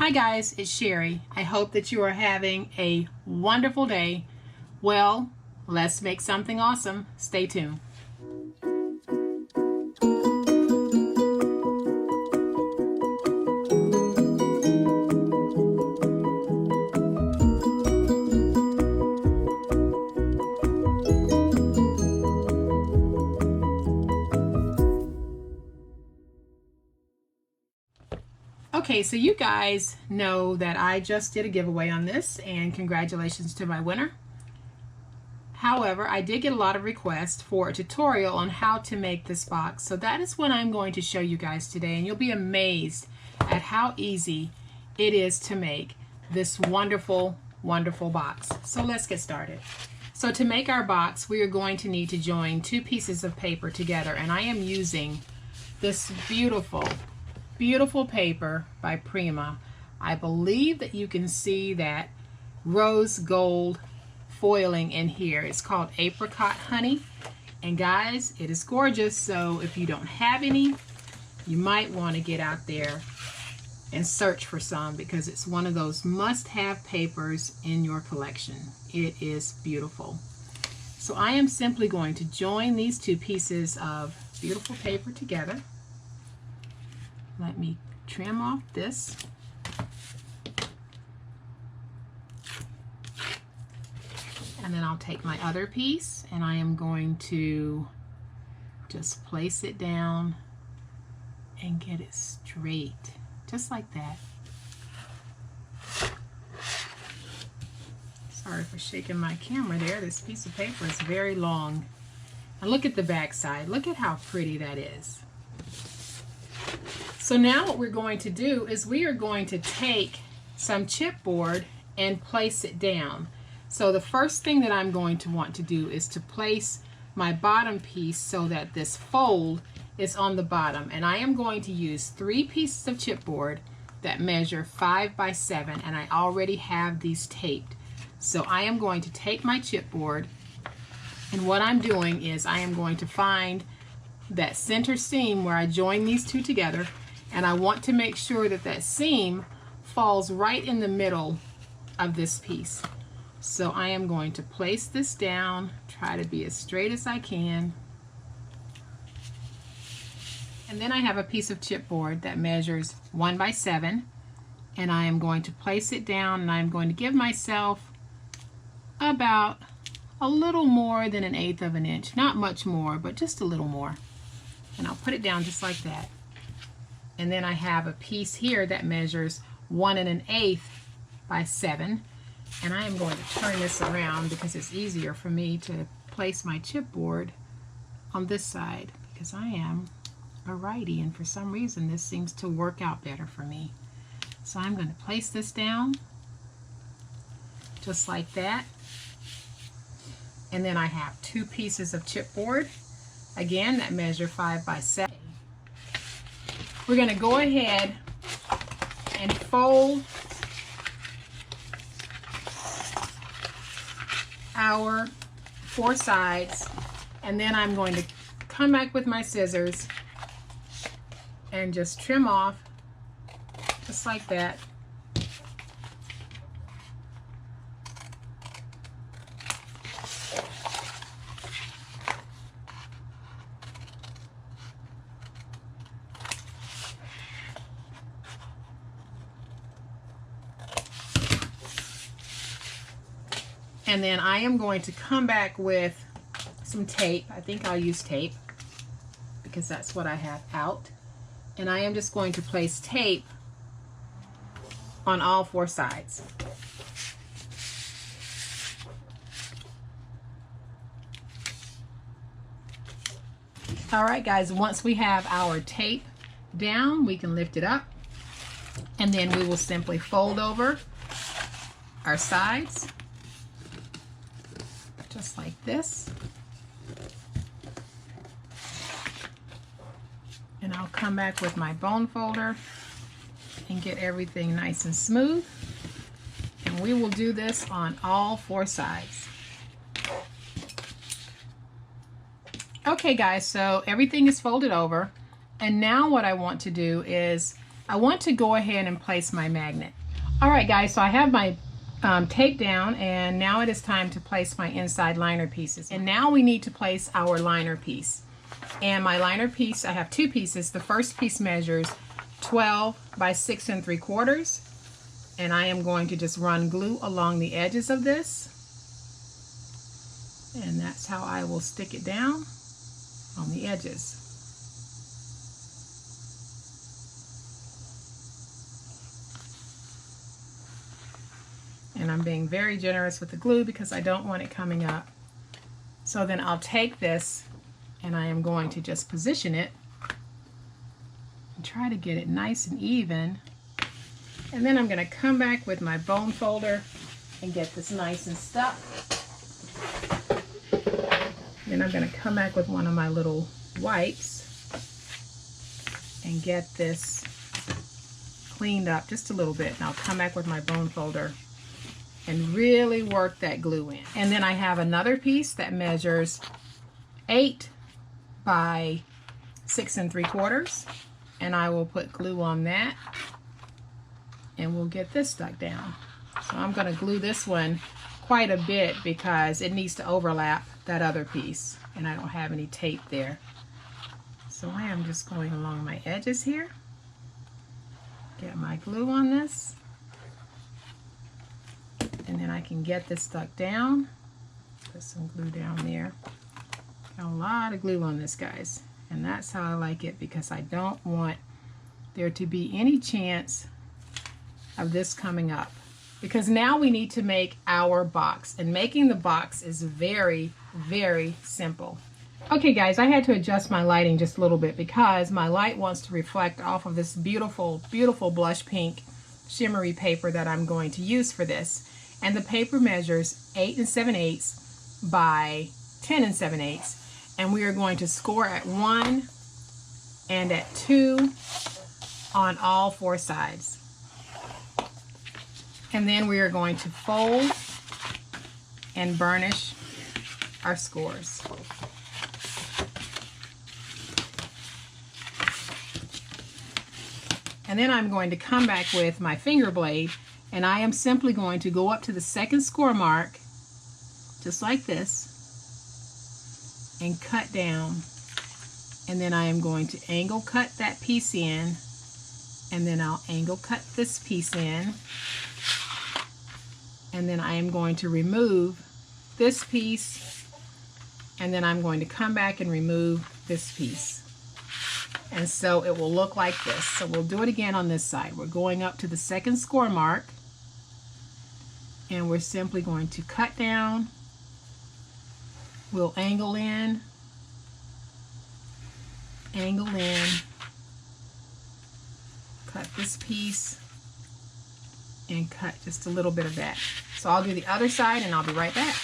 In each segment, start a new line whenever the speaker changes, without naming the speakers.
Hi guys, it's Sherry. I hope that you are having a wonderful day. Well, let's make something awesome. Stay tuned. Okay, so you guys know that I just did a giveaway on this, and congratulations to my winner. However, I did get a lot of requests for a tutorial on how to make this box, so that is what I'm going to show you guys today, and you'll be amazed at how easy it is to make this wonderful, wonderful box. So let's get started. So to make our box, we are going to need to join two pieces of paper together, and I am using this beautiful paper by Prima. I believe that you can see that rose gold foiling in here. It's called Apricot Honey, and guys, it is gorgeous. So if you don't have any, you might want to get out there and search for some, because it's one of those must-have papers in your collection. It is beautiful. So I am simply going to join these two pieces of beautiful paper together. Let me trim off this. And then I'll take my other piece and I am going to just place it down and get it straight, just like that. Sorry for shaking my camera there. This piece of paper is very long. And look at the back side. Look at how pretty that is. So now what we're going to do is we are going to take some chipboard and place it down. So the first thing that I'm going to want to do is to place my bottom piece so that this fold is on the bottom. And I am going to use 3 pieces of chipboard that measure 5 by 7, and I already have these taped. So I am going to take my chipboard, and what I'm doing is I am going to find that center seam where I join these two together, and I want to make sure that that seam falls right in the middle of this piece. So I am going to place this down, try to be as straight as I can. And then I have a piece of chipboard that measures 1 by 7, and I am going to place it down, and I'm going to give myself about a little more than 1/8 of an inch. Not much more, but just a little more. And I'll put it down just like that. And then I have a piece here that measures 1 1/8 by 7. And I am going to turn this around because it's easier for me to place my chipboard on this side, because I am a righty, and for some reason this seems to work out better for me. So I'm going to place this down just like that. And then I have 2 pieces of chipboard, again, that measure 5 by 7. We're going to go ahead and fold our 4 sides, and then I'm going to come back with my scissors and just trim off just like that. And then I am going to come back with some tape. I think I'll use tape because that's what I have out. And I am just going to place tape on all 4 sides. All right, guys, once we have our tape down, we can lift it up, and then we will simply fold over our sides just like this. And I'll come back with my bone folder and get everything nice and smooth. And we will do this on all 4 sides. Okay guys, so everything is folded over. And now what I want to do is I want to go ahead and place my magnet. All right guys, so I have my tape down, and now it is time to place my inside liner pieces. And now we need to place our liner piece. And my liner piece, I have two pieces. The first piece measures 12 by 6 3/4, and I am going to just run glue along the edges of this, and that's how I will stick it down on the edges. And I'm being very generous with the glue because I don't want it coming up. So then I'll take this and I am going to just position it and try to get it nice and even. And then I'm going to come back with my bone folder and get this nice and stuck. Then I'm going to come back with one of my little wipes and get this cleaned up just a little bit. And I'll come back with my bone folder and really work that glue in. And then I have another piece that measures 8 by 6 3/4, and I will put glue on that, and we'll get this stuck down. So I'm going to glue this one quite a bit because it needs to overlap that other piece, and I don't have any tape there. So I am just going along my edges here, get my glue on this, and then I can get this stuck down. Put some glue down there. Got a lot of glue on this, guys, and that's how I like it, because I don't want there to be any chance of this coming up, because now we need to make our box, and making the box is very, very simple. Okay guys, I had to adjust my lighting just a little bit because my light wants to reflect off of this beautiful, beautiful blush pink shimmery paper that I'm going to use for this. And the paper measures 8 7/8 by 10 7/8, and we are going to score at 1 and at 2 on all 4 sides. And then we are going to fold and burnish our scores. And then I'm going to come back with my finger blade, and I am simply going to go up to the second score mark, just like this, and cut down. And then I am going to angle cut that piece in, and then I'll angle cut this piece in, and then I am going to remove this piece, and then I'm going to come back and remove this piece. And so it will look like this. So we'll do it again on this side. We're going up to the second score mark, and we're simply going to cut down. We'll angle in, cut this piece, and cut just a little bit of that. So I'll do the other side and I'll be right back.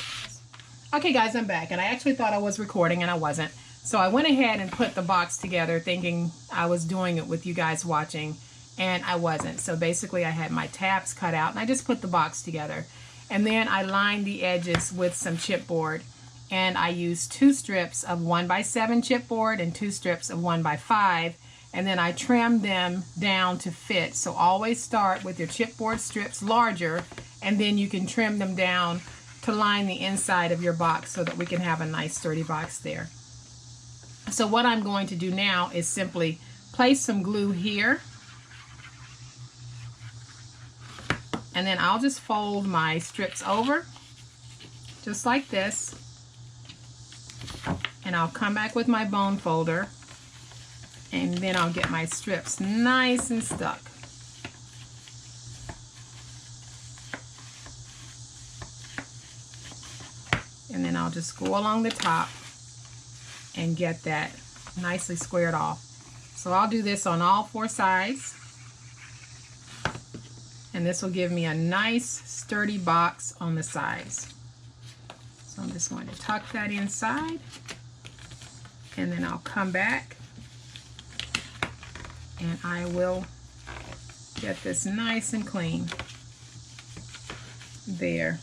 Okay guys, I'm back, and I actually thought I was recording and I wasn't. So I went ahead and put the box together thinking I was doing it with you guys watching, and I wasn't. So basically I had my tabs cut out and I just put the box together. And then I lined the edges with some chipboard, and I used 2 strips of 1x7 chipboard and 2 strips of 1x5, and then I trimmed them down to fit. So always start with your chipboard strips larger, and then you can trim them down to line the inside of your box so that we can have a nice sturdy box there. So what I'm going to do now is simply place some glue here, and then I'll just fold my strips over just like this, and I'll come back with my bone folder, and then I'll get my strips nice and stuck. And then I'll just go along the top and get that nicely squared off. So I'll do this on all 4 sides, and this will give me a nice sturdy box on the sides. So I'm just going to tuck that inside, and then I'll come back and I will get this nice and clean there.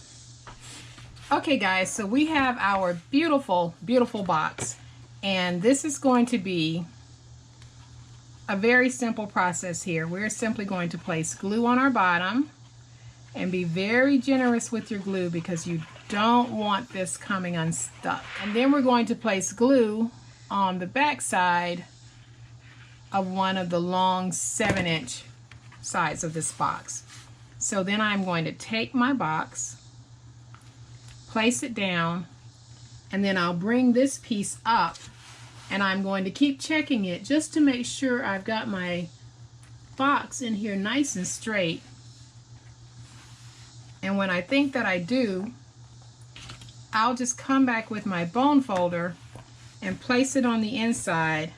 Okay guys, so we have our beautiful, beautiful box. And this is going to be a very simple process here. We're simply going to place glue on our bottom, and be very generous with your glue because you don't want this coming unstuck. And then we're going to place glue on the back side of one of the long 7-inch sides of this box. So then I'm going to take my box, place it down, and then I'll bring this piece up, and I'm going to keep checking it just to make sure I've got my box in here nice and straight. And when I think that I do, I'll just come back with my bone folder and place it on the inside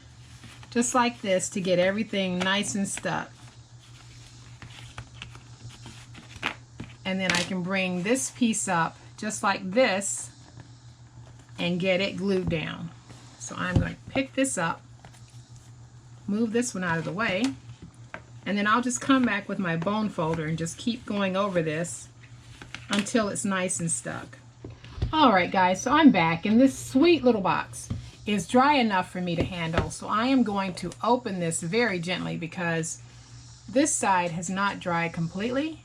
just like this to get everything nice and stuck. And then I can bring this piece up just like this and get it glued down. So I'm going to pick this up, move this one out of the way, and then I'll just come back with my bone folder and just keep going over this until it's nice and stuck. Alright guys, so I'm back, and this sweet little box is dry enough for me to handle. So I am going to open this very gently because this side has not dried completely,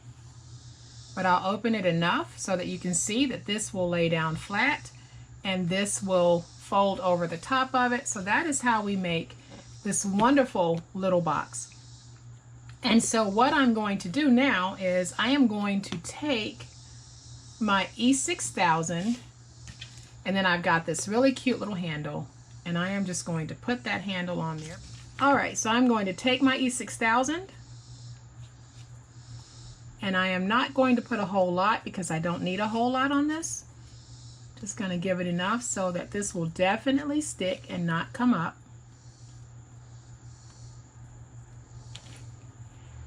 but I'll open it enough so that you can see that this will lay down flat and this will fold over the top of it. So that is how we make this wonderful little box. And so what I'm going to do now is I am going to take my E6000, and then I've got this really cute little handle, and I am just going to put that handle on there. Alright, so I'm going to take my E6000, and I am not going to put a whole lot because I don't need a whole lot on this. Just going to give it enough so that this will definitely stick and not come up.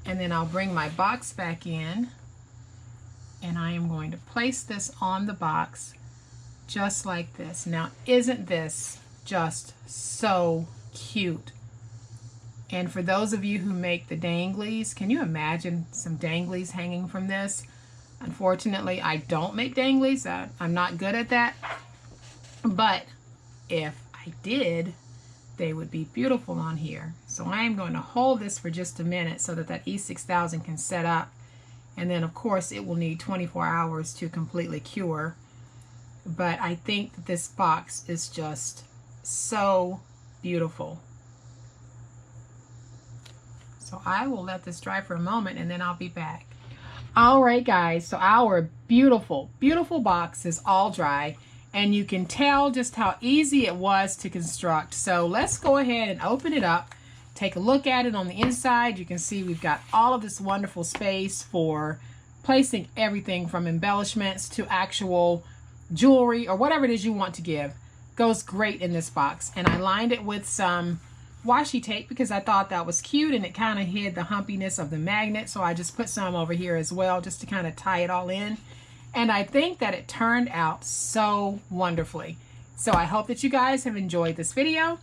And then I'll bring my box back in, and I am going to place this on the box just like this. Now, isn't this just so cute? And for those of you who make the danglies, can you imagine some danglies hanging from this? Unfortunately, I don't make danglies. I'm not good at that. But if I did, they would be beautiful on here. So I am going to hold this for just a minute so that that E6000 can set up. And then of course it will need 24 hours to completely cure. But I think that this box is just so beautiful. So I will let this dry for a moment and then I'll be back. Alright guys, so our beautiful, beautiful box is all dry. And you can tell just how easy it was to construct. So let's go ahead and open it up. Take a look at it on the inside. You can see we've got all of this wonderful space for placing everything from embellishments to actual jewelry or whatever it is you want to give. Goes great in this box. And I lined it with some washi tape because I thought that was cute and it kind of hid the humpiness of the magnet. So I just put some over here as well just to kind of tie it all in. And I think that it turned out so wonderfully. So I hope that you guys have enjoyed this video.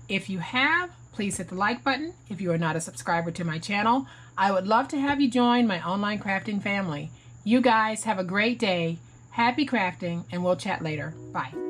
If you have, please hit the like button. If you are not a subscriber to my channel, I would love to have you join my online crafting family. You guys have a great day. Happy crafting, and we'll chat later. Bye.